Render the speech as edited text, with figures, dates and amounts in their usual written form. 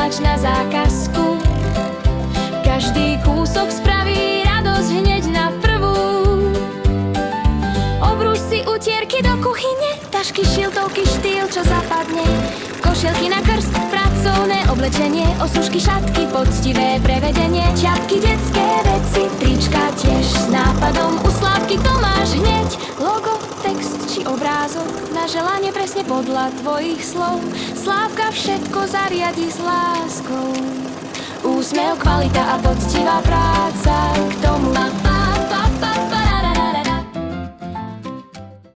tlač na zákazku. Každý kúsok spraví radosť hneď na prvú. Obrúž si utierky do kuchyne, tašky, šiltovky, štýl, čo zapadne. Košielky na krst, pracovné oblečenie, osušky, šatky, poctivé prevedenie. Čiapky, detské veci, trička tiež s nápadom. U Slávky to máš hneď, logo, text či obrázok, na želanie presne podľa tvojich slov. Slávka všetko zariadi s láskou. Úsmev, kvalita a poctivá práca, k tomu